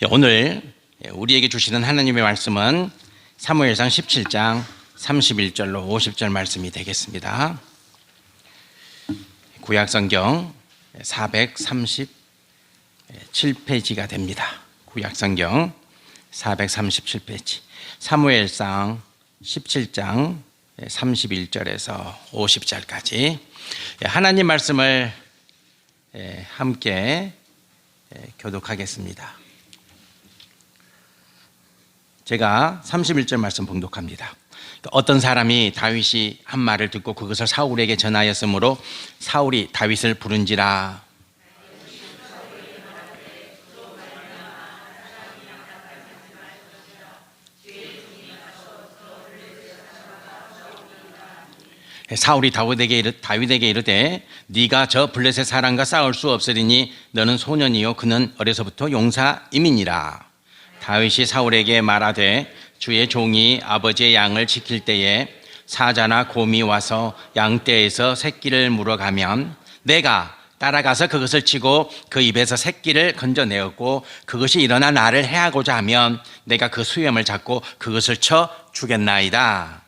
오늘 우리에게 주시는 하나님의 말씀은 사무엘상 17장 31절로 50절 말씀이 되겠습니다. 구약성경 437페이지가 됩니다. 구약성경 437페이지, 사무엘상 17장 31절에서 50절까지 하나님 말씀을 함께 교독하겠습니다. 제가 31절 말씀 봉독합니다. 어떤 사람이 다윗이 한 말을 듣고 그것을 사울에게 전하였으므로 사울이 다윗을 부른지라. 사울이 다윗에게 이르되 네가 저 블레셋 사람과 싸울 수 없으리니 너는 소년이요 그는 어려서부터 용사임이니라. 다윗이 사울에게 말하되 주의 종이 아버지의 양을 지킬 때에 사자나 곰이 와서 양떼에서 새끼를 물어가면 내가 따라가서 그것을 치고 그 입에서 새끼를 건져내었고 그것이 일어나 나를 해하고자 하면 내가 그 수염을 잡고 그것을 쳐 죽였나이다.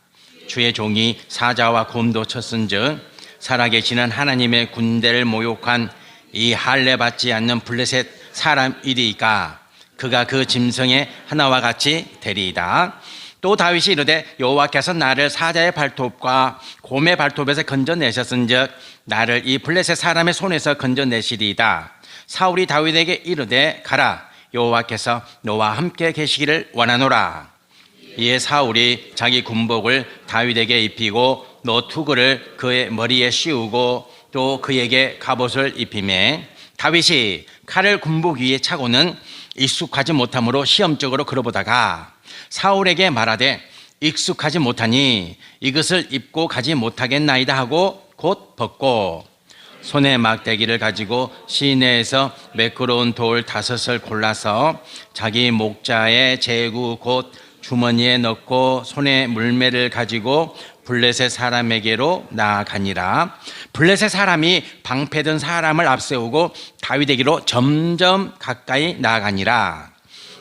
주의 종이 사자와 곰도 쳤은즉 살아계시는 하나님의 군대를 모욕한 이 할례 받지 않는 블레셋 사람이리이까 그가 그 짐승의 하나와 같이 되리이다. 또 다윗이 이르되 여호와께서 나를 사자의 발톱과 곰의 발톱에서 건져내셨은즉 나를 이 블레셋 사람의 손에서 건져내시리이다. 사울이 다윗에게 이르되 가라, 여호와께서 너와 함께 계시기를 원하노라. 이에 사울이 자기 군복을 다윗에게 입히고 노투구를 그의 머리에 씌우고 또 그에게 갑옷을 입히매 다윗이 칼을 군복 위에 차고는 익숙하지 못함으로 시험적으로 그러보다가 사울에게 말하되 익숙하지 못하니 이것을 입고 가지 못하겠나이다 하고 곧 벗고 손에 막대기를 가지고 시내에서 매끄러운 돌 5을 골라서 자기 목자의 제구 곧 주머니에 넣고 손에 물매를 가지고 블레셋 사람에게로 나아가니라. 블레셋 사람이 방패든 사람을 앞세우고 다윗에게로 점점 가까이 나아가니라.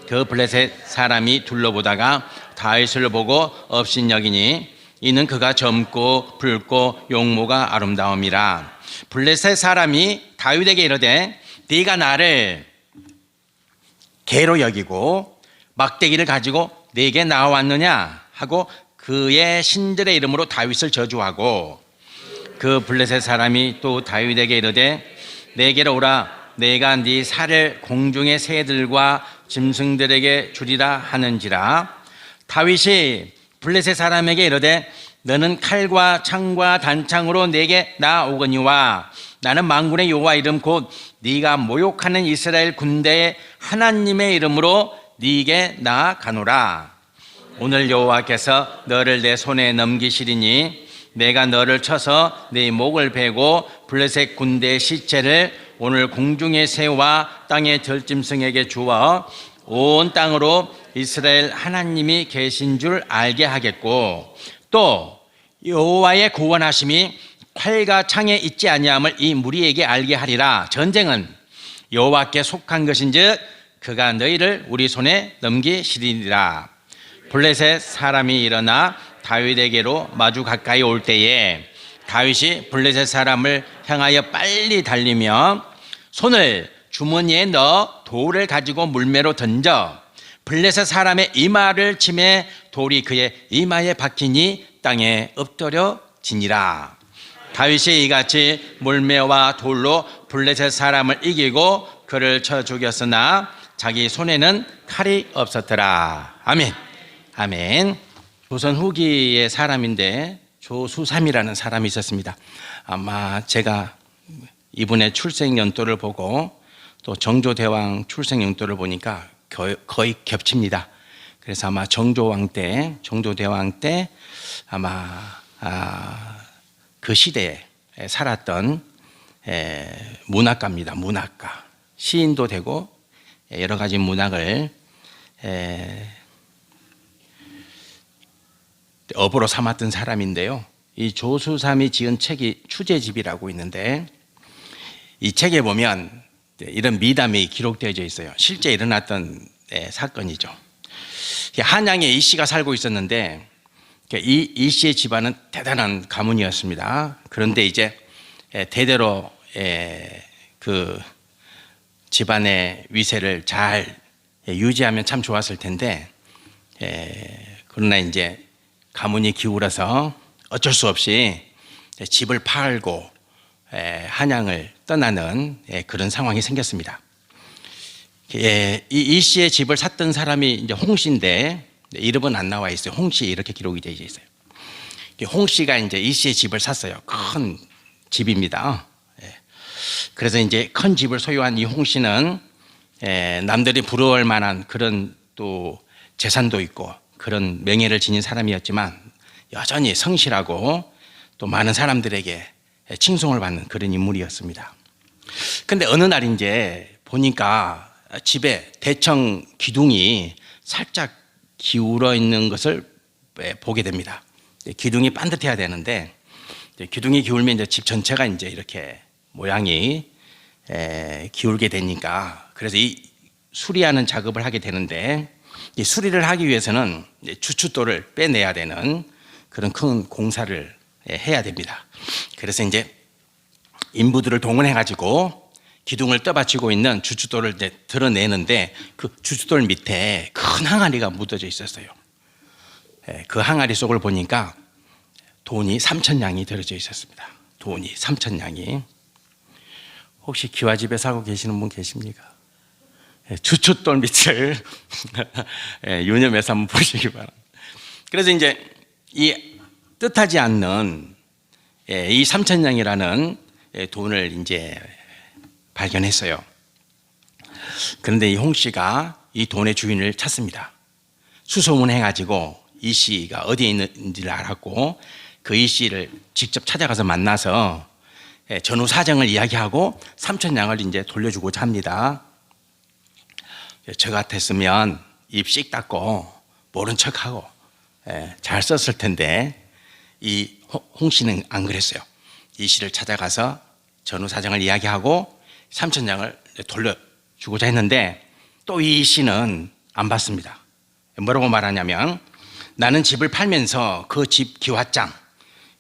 그 블레셋 사람이 둘러보다가 다윗을 보고 업신여기니 이는 그가 젊고 붉고 용모가 아름다움이라. 블레셋 사람이 다윗에게 이르되 네가 나를 개로 여기고 막대기를 가지고 내게 나왔느냐 하고 그의 신들의 이름으로 다윗을 저주하고 그 블레셋 사람이 또 다윗에게 이르되 내게로 오라, 내가 네 살을 공중의 새들과 짐승들에게 주리라 하는지라. 다윗이 블레셋 사람에게 이르되 너는 칼과 창과 단창으로 내게 나오거니와 나는 만군의 여호와 이름 곧 네가 모욕하는 이스라엘 군대의 하나님의 이름으로 네게 나아가노라. 오늘 여호와께서 너를 내 손에 넘기시리니 내가 너를 쳐서 네 목을 베고 블레셋 군대의 시체를 오늘 공중의 새와 땅의 들짐승에게 주어 온 땅으로 이스라엘 하나님이 계신 줄 알게 하겠고 또 여호와의 구원하심이 칼과 창에 있지 아니함을 이 무리에게 알게 하리라. 전쟁은 여호와께 속한 것인즉 그가 너희를 우리 손에 넘기시리라. 블레셋 사람이 일어나 다윗에게로 마주 가까이 올 때에 다윗이 블레셋 사람을 향하여 빨리 달리며 손을 주머니에 넣어 돌을 가지고 물매로 던져 블레셋 사람의 이마를 치매 돌이 그의 이마에 박히니 땅에 엎드려지니라. 다윗이 이같이 물매와 돌로 블레셋 사람을 이기고 그를 쳐 죽였으나 자기 손에는 칼이 없었더라. 아멘. 아멘. 조선 후기의 사람인데 조수삼이라는 사람이 있었습니다. 아마 제가 이분의 출생 연도를 보고 또 정조대왕 출생 연도를 보니까 거의 겹칩니다. 그래서 아마 정조대왕 때 아마 그 시대에 살았던 문학가입니다. 문학가. 시인도 되고 여러 가지 문학을 업으로 삼았던 사람인데요. 이 조수삼이 지은 책이 추제집이라고 있는데 이 책에 보면 이런 미담이 기록되어져 있어요. 실제 일어났던 사건이죠. 한양에 이 씨가 살고 있었는데 이 씨의 집안은 대단한 가문이었습니다. 그런데 이제 대대로 그 집안의 위세를 잘 유지하면 참 좋았을 텐데, 그러나 이제 가문이 기울어서 어쩔 수 없이 집을 팔고 한양을 떠나는 그런 상황이 생겼습니다. 이 씨의 집을 샀던 사람이 이제 홍 씨인데 이름은 안 나와 있어요. 홍 씨 이렇게 기록이 되어 있어요. 홍 씨가 이제 이 씨의 집을 샀어요. 큰 집입니다. 그래서 이제 큰 집을 소유한 이 홍 씨는 남들이 부러워할 만한 그런 또 재산도 있고 그런 명예를 지닌 사람이었지만 여전히 성실하고 또 많은 사람들에게 칭송을 받는 그런 인물이었습니다. 근데 어느 날 이제 보니까 집에 대청 기둥이 살짝 기울어 있는 것을 보게 됩니다. 기둥이 반듯해야 되는데 기둥이 기울면 이제 집 전체가 이제 이렇게 모양이 기울게 되니까, 그래서 이 수리하는 작업을 하게 되는데, 이 수리를 하기 위해서는 주춧돌을 빼내야 되는 그런 큰 공사를 해야 됩니다. 그래서 이제 인부들을 동원해 가지고 기둥을 떠받치고 있는 주춧돌을 드러내는데 그 주춧돌 밑에 큰 항아리가 묻어져 있었어요. 그 항아리 속을 보니까 돈이 3,000냥이 들어져 있었습니다. 돈이 3,000냥이. 혹시 기와집에 사고 계시는 분 계십니까? 주춧돌 밑을 유념해서 한번 보시기 바랍니다. 그래서 이제 이 뜻하지 않는 이 3,000냥이라는 돈을 이제 발견했어요. 그런데 이 홍 씨가 이 돈의 주인을 찾습니다. 수소문해 가지고 이 씨가 어디에 있는지를 알았고 그 이 씨를 직접 찾아가서 만나서 전후 사정을 이야기하고 3,000냥을 이제 돌려주고자 합니다. 저 같았으면 입 씩 닫고 모른 척하고 잘 썼을 텐데 이 홍 씨는 안 그랬어요. 이 씨를 찾아가서 전후 사정을 이야기하고 3,000냥을 돌려주고자 했는데 또 이 씨는 안 받습니다. 뭐라고 말하냐면, 나는 집을 팔면서 그 집 기와장,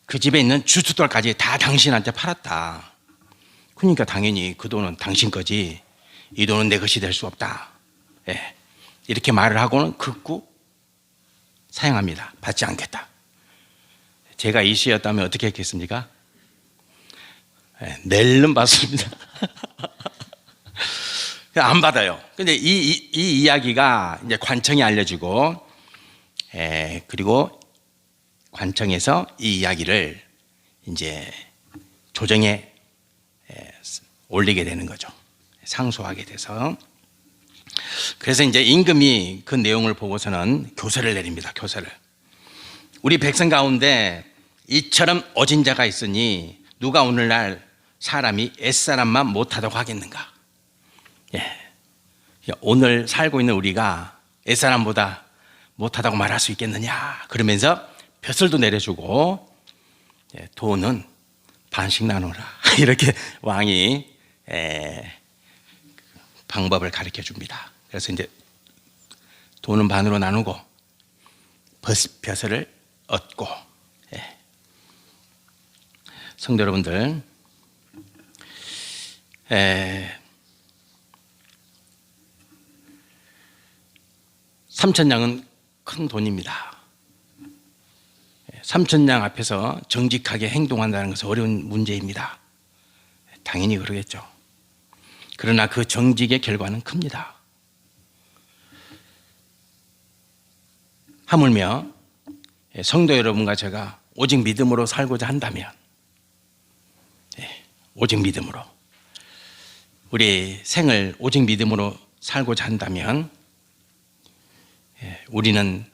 그 집에 있는 주춧돌까지 다 당신한테 팔았다. 그러니까 당연히 그 돈은 당신 거지, 이 돈은 내 것이 될 수 없다. 이렇게 말을 하고는 극구 사양합니다. 받지 않겠다. 제가 이 씨였다면 어떻게 했겠습니까? 낼름 받습니다. 안 받아요. 근데 이 이야기가 이제 관청에 알려지고, 그리고 관청에서 이 이야기를 이제 조정에 올리게 되는 거죠. 상소하게 돼서. 그래서 이제 임금이 그 내용을 보고서는 교서를 내립니다. 교서를. 우리 백성 가운데 이처럼 어진 자가 있으니 누가 오늘날 사람이 옛사람만 못하다고 하겠는가? 오늘 살고 있는 우리가 옛사람보다 못하다고 말할 수 있겠느냐? 그러면서 벼슬도 내려주고 돈은 반씩 나누라. 이렇게 왕이 방법을 가르쳐 줍니다. 그래서 이제 돈은 반으로 나누고 벼슬을 얻고. 성도 여러분들, 3,000냥은 큰 돈입니다. 3,000냥 앞에서 정직하게 행동한다는 것은 어려운 문제입니다. 당연히 그러겠죠. 그러나 그 정직의 결과는 큽니다. 하물며 성도 여러분과 제가 오직 믿음으로 살고자 한다면, 오직 믿음으로, 우리 생을 오직 믿음으로 살고자 한다면 우리는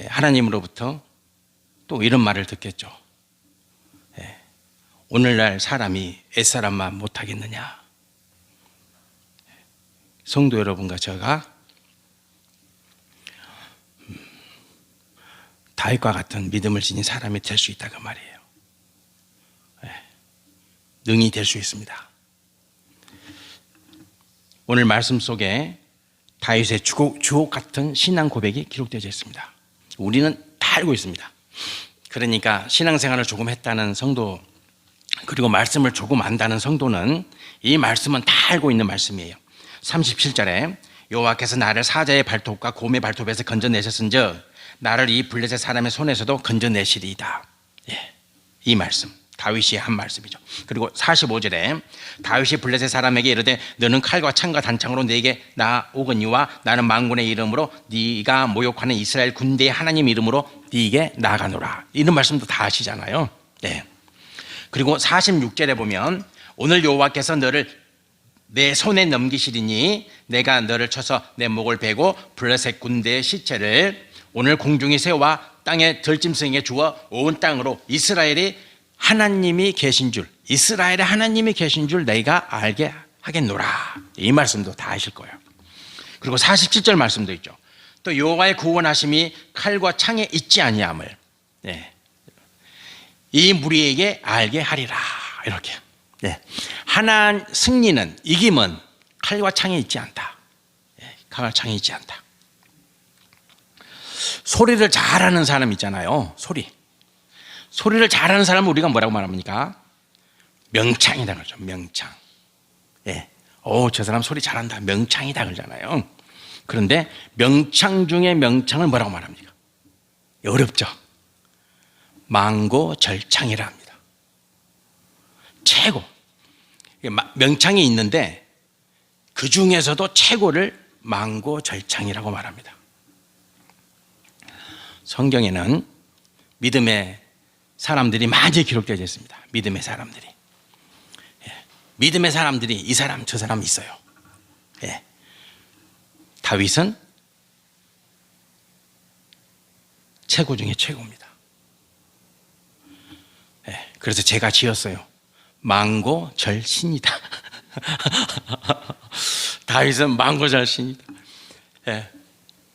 하나님으로부터 또 이런 말을 듣겠죠. 오늘날 사람이 옛사람만 못하겠느냐? 성도 여러분과 제가 다윗과 같은 믿음을 지닌 사람이 될 수 있다고 말이에요. 능히 될 수 있습니다. 오늘 말씀 속에 다윗의 주옥 같은 신앙 고백이 기록되어 있습니다. 우리는 다 알고 있습니다. 그러니까 신앙생활을 조금 했다는 성도, 그리고 말씀을 조금 안다는 성도는 이 말씀은 다 알고 있는 말씀이에요. 37절에 여호와께서 나를 사자의 발톱과 곰의 발톱에서 건져내셨은즉 나를 이 블레셋 사람의 손에서도 건져내시리이다. 예, 이 말씀 다윗이 한 말씀이죠. 그리고 45절에 다윗이 블레셋 사람에게 이르되 너는 칼과 창과 단창으로 내게 나오거니와 나는 만군의 이름으로 네가 모욕하는 이스라엘 군대의 하나님 이름으로 네게 나가노라. 이런 말씀도 다 아시잖아요. 네. 그리고 46절에 보면 오늘 여호와께서 너를 내 손에 넘기시리니 내가 너를 쳐서 내 목을 베고 블레셋 군대의 시체를 오늘 공중의 새와 땅의 들짐승에게 주어 온 땅으로 이스라엘의 하나님이 계신 줄, 이스라엘의 하나님이 계신 줄 내가 알게 하겠노라. 이 말씀도 다 아실 거예요. 그리고 47절 말씀도 있죠. 또 여호와의 구원하심이 칼과 창에 있지 아니함을 이 무리에게 알게 하리라. 이렇게. 하나님 승리는, 이김은 칼과 창에 있지 않다. 칼과 창에 있지 않다. 소리를 잘하는 사람 있잖아요. 소리를 잘하는 사람은 우리가 뭐라고 말합니까? 명창이다 그러죠. 명창. 저 사람 소리 잘한다. 명창이다 그러잖아요. 그런데 명창 중에 명창을 뭐라고 말합니까? 어렵죠. 망고절창이라 합니다. 최고. 명창이 있는데 그 중에서도 최고를 망고절창이라고 말합니다. 성경에는 믿음의 사람들이 많이 기록되어 있습니다. 믿음의 사람들이. 믿음의 사람들이 이 사람 저 사람 있어요. 다윗은 최고 중에 최고입니다. 그래서 제가 지었어요. 망고절신이다. 다윗은 망고절신이다.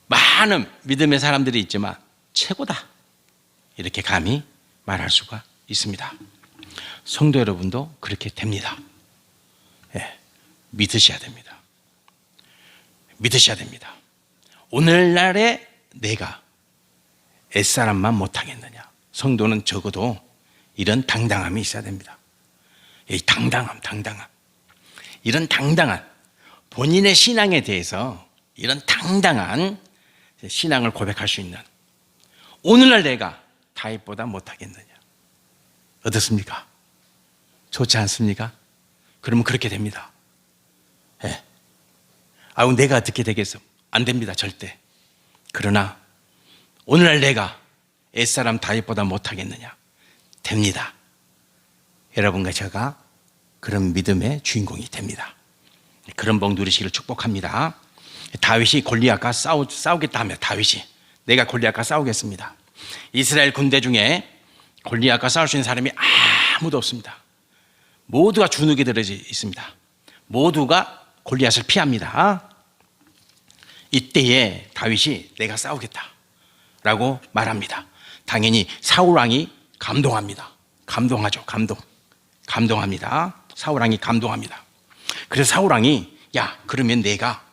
많은 믿음의 사람들이 있지만 최고다. 이렇게 감히 말할 수가 있습니다. 성도 여러분도 그렇게 됩니다. 믿으셔야 됩니다. 믿으셔야 됩니다. 오늘날의 내가 옛사람만 못하겠느냐. 성도는 적어도 이런 당당함이 있어야 됩니다. 이 당당함. 이런 당당한 본인의 신앙에 대해서 이런 당당한 신앙을 고백할 수 있는 오늘날 내가 다윗보다 못하겠느냐. 어떻습니까? 좋지 않습니까? 그러면 그렇게 됩니다. 내가 어떻게 되겠어? 안 됩니다. 절대. 그러나 오늘날 내가 옛사람 다윗보다 못하겠느냐? 됩니다. 여러분과 제가 그런 믿음의 주인공이 됩니다. 그런 복 누리시기를 축복합니다. 다윗이 골리앗과 싸우겠다 하면 다윗이 내가 골리앗과 싸우겠습니다. 이스라엘 군대 중에 골리앗과 싸울 수 있는 사람이 아무도 없습니다. 모두가 주눅이 들어 있습니다. 모두가 골리앗을 피합니다. 이때에 다윗이 내가 싸우겠다라고 말합니다. 당연히 사울 왕이 감동합니다. 감동하죠. 감동합니다. 사울 왕이 감동합니다. 그래서 사울 왕이 그러면 내가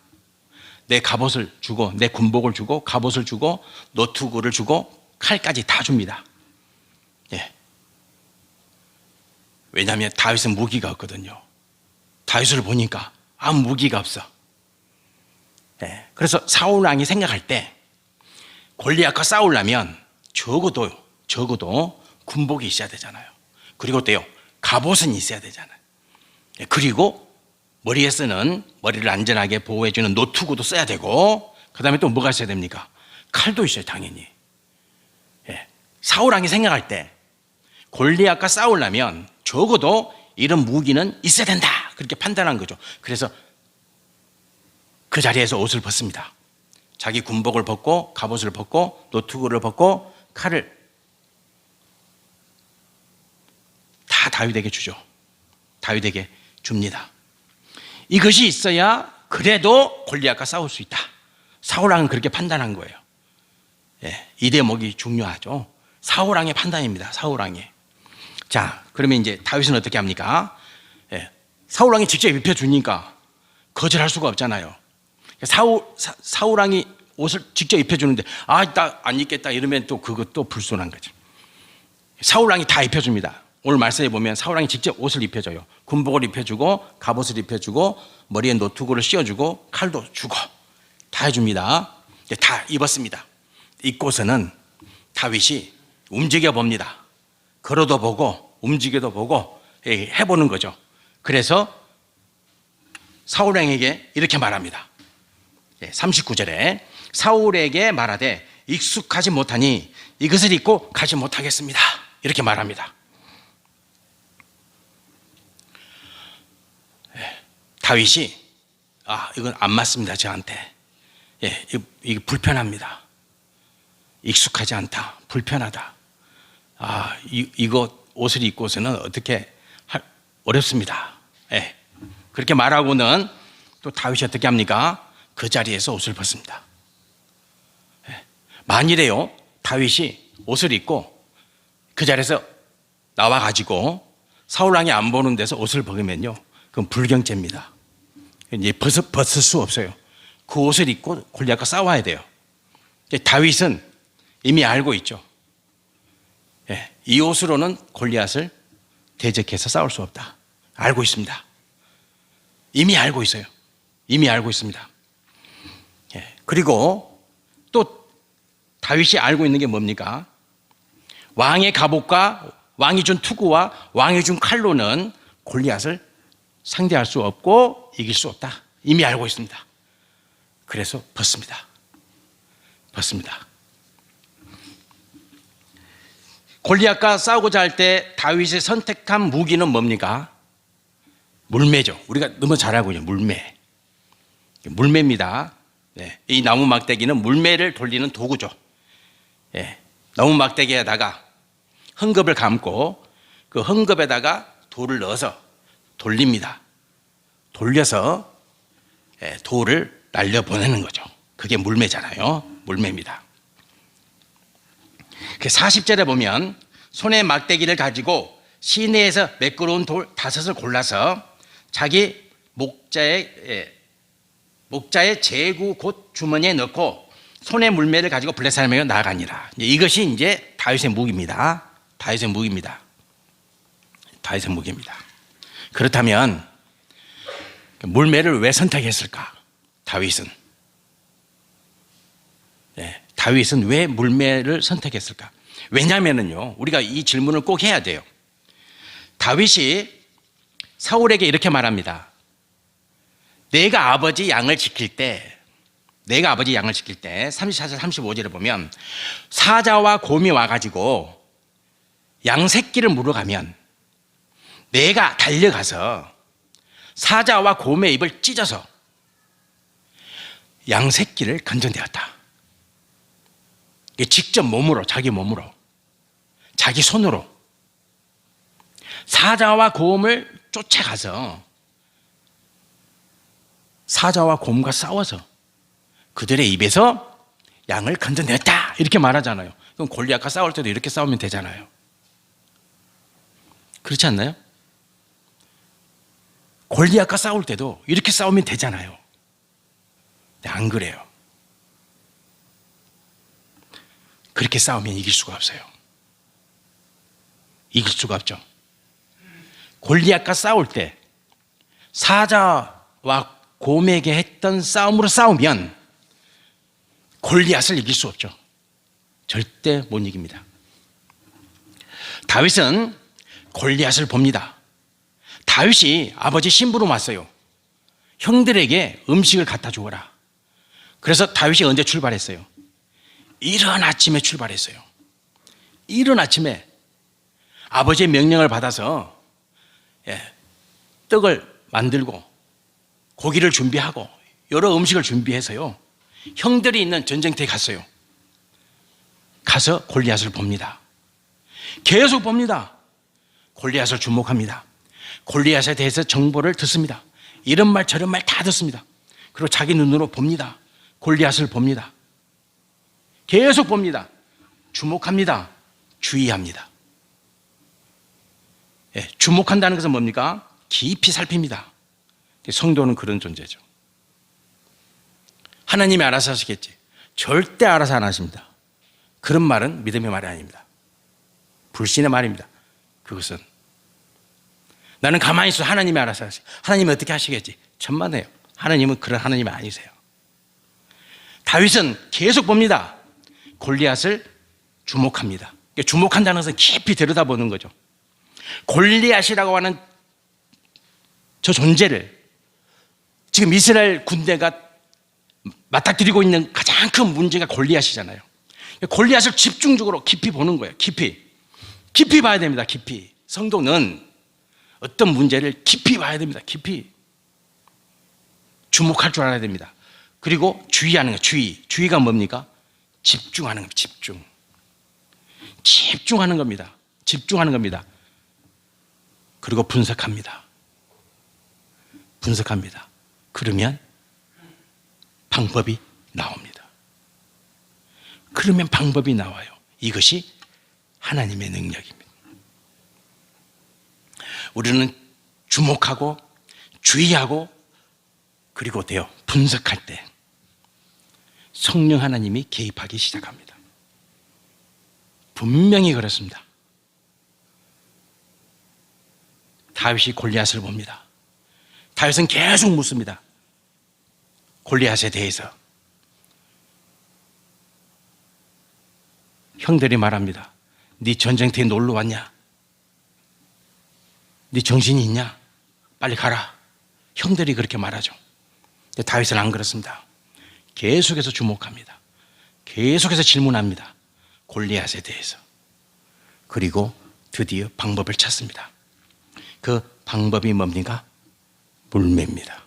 내 갑옷을 주고 내 군복을 주고 갑옷을 주고 노투구를 주고 칼까지 다 줍니다. 왜냐하면 다윗은 무기가 없거든요. 다윗을 보니까 아무 무기가 없어. 그래서 사울 왕이 생각할 때 골리앗과 싸우려면 적어도 군복이 있어야 되잖아요. 그리고 또요 갑옷은 있어야 되잖아요. 그리고 머리에 쓰는, 머리를 안전하게 보호해주는 노투구도 써야 되고, 그 다음에 또 뭐가 있어야 됩니까? 칼도 있어요, 당연히. 사울 왕이 생각할 때 골리앗과 싸우려면 적어도 이런 무기는 있어야 된다, 그렇게 판단한 거죠. 그래서 그 자리에서 옷을 벗습니다. 자기 군복을 벗고 갑옷을 벗고 노투구를 벗고 칼을 다 다윗에게 주죠. 다윗에게 줍니다. 이것이 있어야 그래도 골리앗과 싸울 수 있다. 사울왕은 그렇게 판단한 거예요. 이 대목이 중요하죠. 사울왕의 판단입니다. 사울왕이. 자, 그러면 이제 다윗은 어떻게 합니까? 사울왕이 직접 입혀주니까 거절할 수가 없잖아요. 사울 왕이 옷을 직접 입혀주는데 나 안 입겠다 이러면 또 그것도 불순한 거죠. 사울 왕이 다 입혀줍니다. 오늘 말씀에 보면 사울 왕이 직접 옷을 입혀줘요. 군복을 입혀주고 갑옷을 입혀주고 머리에 노투구를 씌워주고 칼도 주고 다 해줍니다. 다 입었습니다. 입고서는 다윗이 움직여 봅니다. 걸어도 보고 움직여도 보고 해보는 거죠. 그래서 사울 왕에게 이렇게 말합니다. 39절에 사울에게 말하되 익숙하지 못하니 이것을 입고 가지 못하겠습니다. 이렇게 말합니다. 다윗이 이건 안 맞습니다. 저한테. 이게 불편합니다. 익숙하지 않다. 불편하다. 이거 옷을 입고서는 어떻게 어렵습니다. 그렇게 말하고는 또 다윗이 어떻게 합니까? 그 자리에서 옷을 벗습니다. 만일에요, 다윗이 옷을 입고 그 자리에서 나와가지고 사울왕이 안 보는 데서 옷을 벗으면요, 그건 불경죄입니다. 이제 벗을 수 없어요. 그 옷을 입고 골리앗과 싸워야 돼요. 다윗은 이미 알고 있죠. 이 옷으로는 골리앗을 대적해서 싸울 수 없다. 알고 있습니다. 이미 알고 있어요. 이미 알고 있습니다. 그리고 또 다윗이 알고 있는 게 뭡니까? 왕의 갑옷과 왕이 준 투구와 왕이 준 칼로는 골리앗을 상대할 수 없고 이길 수 없다. 이미 알고 있습니다. 그래서 벗습니다. 골리앗과 싸우고자 할 때 다윗이 선택한 무기는 뭡니까? 물매죠. 우리가 너무 잘 알고 있는 물매입니다. 이 나무 막대기는 물매를 돌리는 도구죠. 나무 막대기에다가 헝겊을 감고 그 헝겊에다가 돌을 넣어서 돌립니다. 돌려서 돌을 날려보내는 거죠. 그게 물매잖아요. 물매입니다. 40절에 보면 손에 막대기를 가지고 시내에서 매끄러운 돌 5을 골라서 자기 목자의 제구 곧 주머니에 넣고 손에 물매를 가지고 블레셋에 나아가니라. 이것이 이제 다윗의 무기입니다. 그렇다면 물매를 왜 선택했을까? 다윗은 왜 물매를 선택했을까? 왜냐하면요, 우리가 이 질문을 꼭 해야 돼요. 다윗이 사울에게 이렇게 말합니다. 내가 아버지 양을 지킬 때 34절 35절에 보면 사자와 곰이 와가지고 양 새끼를 물어가면 내가 달려가서 사자와 곰의 입을 찢어서 양 새끼를 건져내었다. 직접 몸으로, 자기 손으로 사자와 곰을 쫓아가서 사자와 곰과 싸워서 그들의 입에서 양을 건져냈다. 이렇게 말하잖아요. 그럼 골리앗과 싸울 때도 이렇게 싸우면 되잖아요. 그렇지 않나요? 골리앗과 싸울 때도 이렇게 싸우면 되잖아요. 근데 안 그래요. 그렇게 싸우면 이길 수가 없어요. 이길 수가 없죠. 골리앗과 싸울 때 사자와 곰에게 했던 싸움으로 싸우면 골리앗을 이길 수 없죠. 절대 못 이깁니다. 다윗은 골리앗을 봅니다. 다윗이 아버지 심부름 왔어요. 형들에게 음식을 갖다 주어라. 그래서 다윗이 언제 출발했어요? 이른 아침에 출발했어요. 이른 아침에 아버지의 명령을 받아서 떡을 만들고 고기를 준비하고 여러 음식을 준비해서요, 형들이 있는 전쟁터에 갔어요. 가서 골리앗을 봅니다. 계속 봅니다. 골리앗을 주목합니다. 골리앗에 대해서 정보를 듣습니다. 이런 말 저런 말 다 듣습니다. 그리고 자기 눈으로 봅니다. 골리앗을 봅니다. 계속 봅니다. 주목합니다. 주의합니다. 주목한다는 것은 뭡니까? 깊이 살핍니다. 성도는 그런 존재죠. 하나님이 알아서 하시겠지. 절대 알아서 안 하십니다. 그런 말은 믿음의 말이 아닙니다. 불신의 말입니다. 그것은 나는 가만히 있어 하나님이 알아서 하시. 하나님이 어떻게 하시겠지. 천만에요. 하나님은 그런 하나님이 아니세요. 다윗은 계속 봅니다. 골리앗을 주목합니다. 주목한다는 것은 깊이 들여다보는 거죠. 골리앗이라고 하는 저 존재를 지금 이스라엘 군대가 맞닥뜨리고 있는 가장 큰 문제가 골리앗이잖아요. 골리앗을 집중적으로 깊이 보는 거예요. 깊이 봐야 됩니다. 깊이. 성도는 어떤 문제를 깊이 봐야 됩니다. 깊이 주목할 줄 알아야 됩니다. 그리고 주의하는 거예요. 주의가 뭡니까? 집중하는 겁니다. 집중하는 겁니다. 집중하는 겁니다. 그리고 분석합니다. 그러면 방법이 나옵니다. 그러면 방법이 나와요. 이것이 하나님의 능력입니다. 우리는 주목하고 주의하고 그리고 분석할 때 성령 하나님이 개입하기 시작합니다. 분명히 그렇습니다. 다윗이 골리앗을 봅니다. 다윗은 계속 묻습니다. 골리앗에 대해서. 형들이 말합니다. 네 전쟁터에 놀러 왔냐? 네 정신이 있냐? 빨리 가라. 형들이 그렇게 말하죠. 근데 다윗은 안 그렇습니다. 계속해서 주목합니다. 계속해서 질문합니다. 골리앗에 대해서. 그리고 드디어 방법을 찾습니다. 그 방법이 뭡니까? 물매입니다.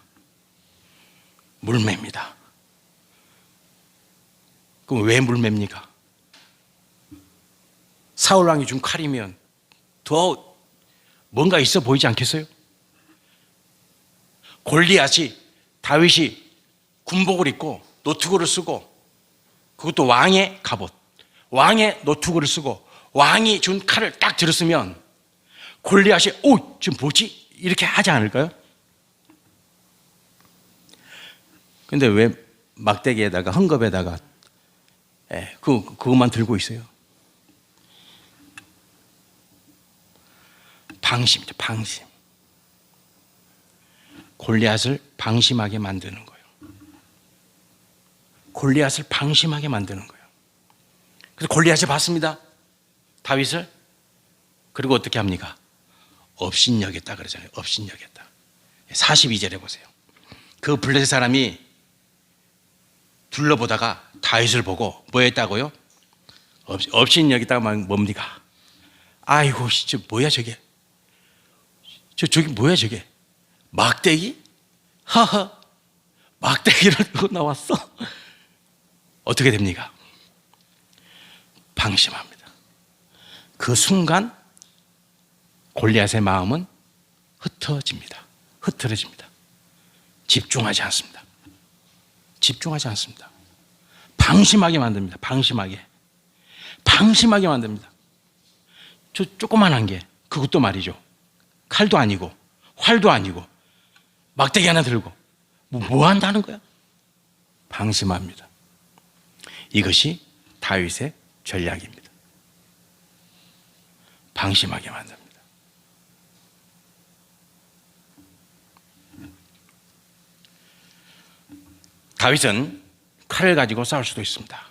그럼 왜 물매입니까? 사울 왕이 준 칼이면 더 뭔가 있어 보이지 않겠어요? 골리앗이 다윗이 군복을 입고 노트구를 쓰고 그것도 왕의 갑옷, 왕의 노트구를 쓰고 왕이 준 칼을 딱 들었으면 골리앗이 지금 뭐지? 이렇게 하지 않을까요? 근데 왜 막대기에다가 헝겊에다가 그것만 들고 있어요? 방심이죠. 방심. 골리앗을 방심하게 만드는 거예요. 골리앗을 방심하게 만드는 거예요. 그래서 골리앗이 봤습니다. 다윗을. 그리고 어떻게 합니까? 업신여겼다 그러잖아요. 업신여겼다. 42절에 보세요. 그 블레셋 사람이 둘러보다가 다윗을 보고 뭐 했다고요? 업신여겼다가 뭡니까? 아이고 진짜 뭐야 저게? 저기 뭐야 저게? 막대기? 하하, 막대기를 들고 나왔어? 어떻게 됩니까? 방심합니다. 그 순간 골리앗의 마음은 흐트러집니다. 집중하지 않습니다. 방심하게 만듭니다. 방심하게 만듭니다. 저 조그만한 게 그것도 말이죠. 칼도 아니고 활도 아니고 막대기 하나 들고 뭐 한다는 거야? 방심합니다. 이것이 다윗의 전략입니다. 방심하게 만듭니다. 다윗은 칼을 가지고 싸울 수도 있습니다.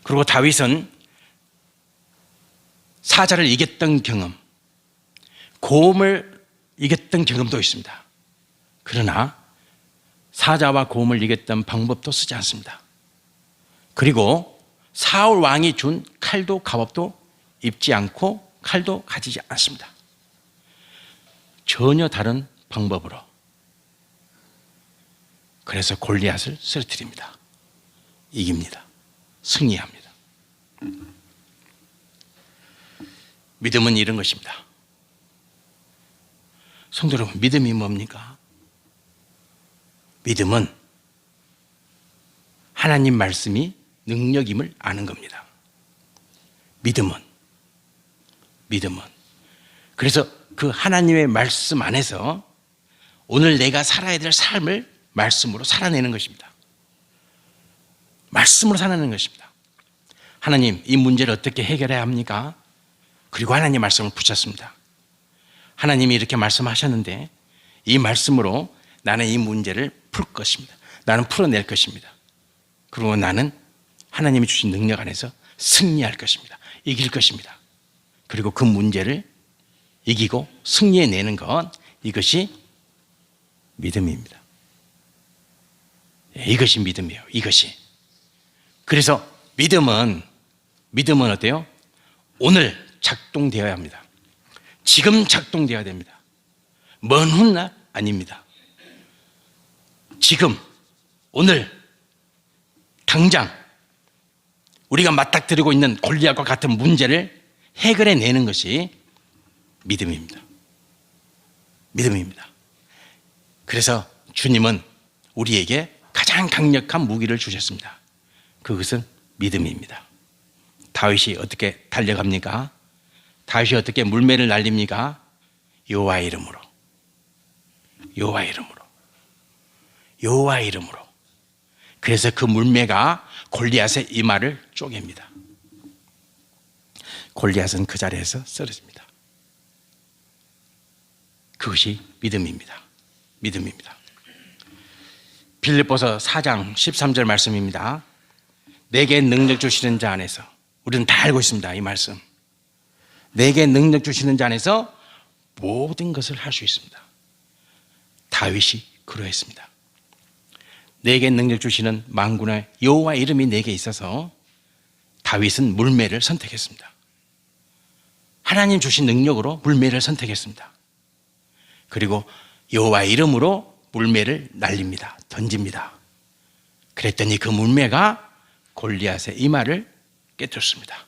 그리고 다윗은 사자를 이겼던 경험, 곰을 이겼던 경험도 있습니다. 그러나 사자와 곰을 이겼던 방법도 쓰지 않습니다. 그리고 사울 왕이 준 칼도 갑옷도 입지 않고 칼도 가지지 않습니다. 전혀 다른 방법으로. 그래서 골리앗을 쓰러뜨립니다. 이깁니다. 승리합니다. 믿음은 이런 것입니다. 성도 여러분, 믿음이 뭡니까? 믿음은 하나님 말씀이 능력임을 아는 겁니다. 믿음은. 그래서 그 하나님의 말씀 안에서 오늘 내가 살아야 될 삶을 말씀으로 살아내는 것입니다. 말씀으로 살아내는 것입니다. 하나님, 이 문제를 어떻게 해결해야 합니까? 그리고 하나님 말씀을 붙였습니다. 하나님이 이렇게 말씀하셨는데 이 말씀으로 나는 이 문제를 풀 것입니다. 나는 풀어낼 것입니다. 그리고 나는 하나님이 주신 능력 안에서 승리할 것입니다. 이길 것입니다. 그리고 그 문제를 이기고 승리해내는 것, 이것이 믿음입니다. 이것이 믿음이에요. 이것이. 그래서 믿음은 어때요? 오늘 작동되어야 합니다. 지금 작동되어야 됩니다. 먼 훗날 아닙니다. 지금, 오늘, 당장 우리가 맞닥뜨리고 있는 골리앗과 같은 문제를 해결해내는 것이 믿음입니다. 믿음입니다. 그래서 주님은 우리에게 가장 강력한 무기를 주셨습니다. 그것은 믿음입니다. 다윗이 어떻게 달려갑니까? 다윗이 어떻게 물매를 날립니까? 여호와의 이름으로. 여호와의 이름으로. 여호와의 이름으로. 그래서 그 물매가 골리앗의 이마를 쪼갭니다. 골리앗은 그 자리에서 쓰러집니다. 그것이 믿음입니다. 믿음입니다. 빌립보서 4장 13절 말씀입니다. 내게 능력 주시는 자 안에서, 우리는 다 알고 있습니다. 이 말씀. 내게 능력 주시는 자 안에서 모든 것을 할 수 있습니다. 다윗이 그러했습니다. 내게 능력 주시는 만군의 여호와 이름이 내게 있어서 다윗은 물매를 선택했습니다. 하나님 주신 능력으로 물매를 선택했습니다. 그리고 여호와 이름으로 물매를 날립니다. 던집니다. 그랬더니 그 물매가 골리앗의 이마를 깨뜨렸습니다.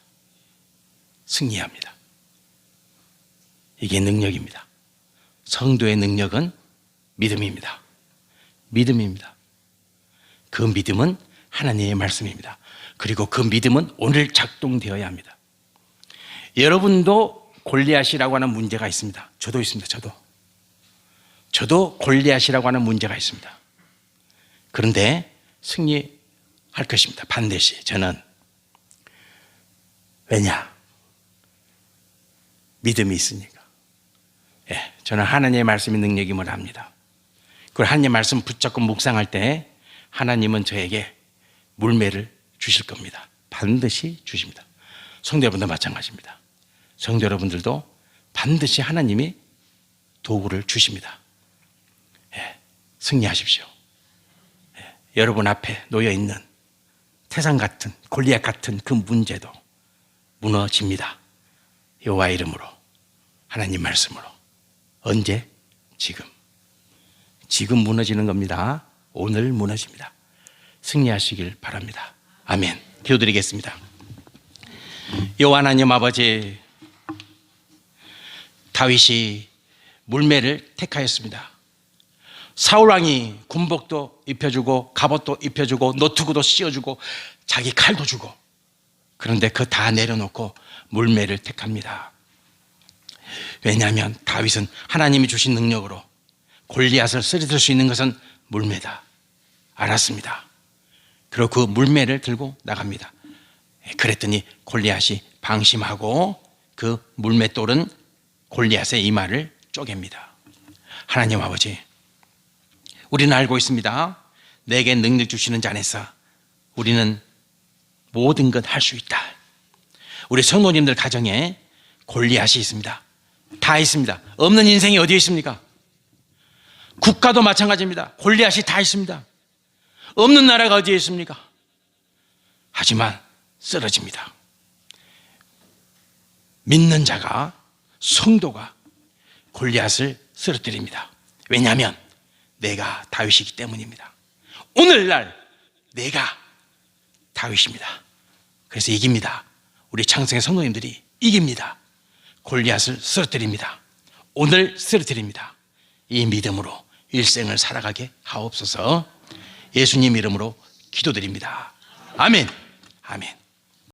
승리합니다. 이게 능력입니다. 성도의 능력은 믿음입니다. 믿음입니다. 그 믿음은 하나님의 말씀입니다. 그리고 그 믿음은 오늘 작동되어야 합니다. 여러분도 골리앗이라고 하는 문제가 있습니다. 저도 있습니다. 저도 골리앗이라고 하는 문제가 있습니다. 그런데 승리할 것입니다. 반드시. 저는. 왜냐? 믿음이 있으니까. 예, 저는 하나님의 말씀이 능력임을 압니다. 그리고 하나님의 말씀 붙잡고 묵상할 때 하나님은 저에게 물매를 주실 겁니다. 반드시 주십니다. 성도 여러분도 마찬가지입니다. 성도 여러분들도 반드시 하나님이 도구를 주십니다. 예, 승리하십시오. 예, 여러분 앞에 놓여있는 태산 같은 골리앗 같은 그 문제도 무너집니다. 여호와 이름으로, 하나님 말씀으로. 언제? 지금 무너지는 겁니다. 오늘 무너집니다. 승리하시길 바랍니다. 아멘. 기도드리겠습니다. 여호와 하나님 아버지, 다윗이 물매를 택하였습니다. 사울왕이 군복도 입혀주고 갑옷도 입혀주고 노트구도 씌워주고 자기 칼도 주고, 그런데 그 다 내려놓고 물매를 택합니다. 왜냐하면 다윗은 하나님이 주신 능력으로 골리앗을 쓰러뜨릴 수 있는 것은 물매다 알았습니다. 그리고 그 물매를 들고 나갑니다. 그랬더니 골리앗이 방심하고 그 물맷돌은 골리앗의 이마를 쪼갭니다. 하나님 아버지, 우리는 알고 있습니다. 내게 능력 주시는 자 안에서 우리는 모든 것 할 수 있다. 우리 성도님들 가정에 골리앗이 있습니다. 다 있습니다. 없는 인생이 어디에 있습니까? 국가도 마찬가지입니다. 골리앗이 다 있습니다. 없는 나라가 어디에 있습니까? 하지만 쓰러집니다. 믿는 자가, 성도가 골리앗을 쓰러뜨립니다. 왜냐하면 내가 다윗이기 때문입니다. 오늘날 내가 다윗입니다. 그래서 이깁니다. 우리 창성의 성도님들이 이깁니다. 골리앗을 쓰러뜨립니다. 오늘 쓰러뜨립니다. 이 믿음으로 일생을 살아가게 하옵소서. 예수님 이름으로 기도드립니다. 아멘. 아멘.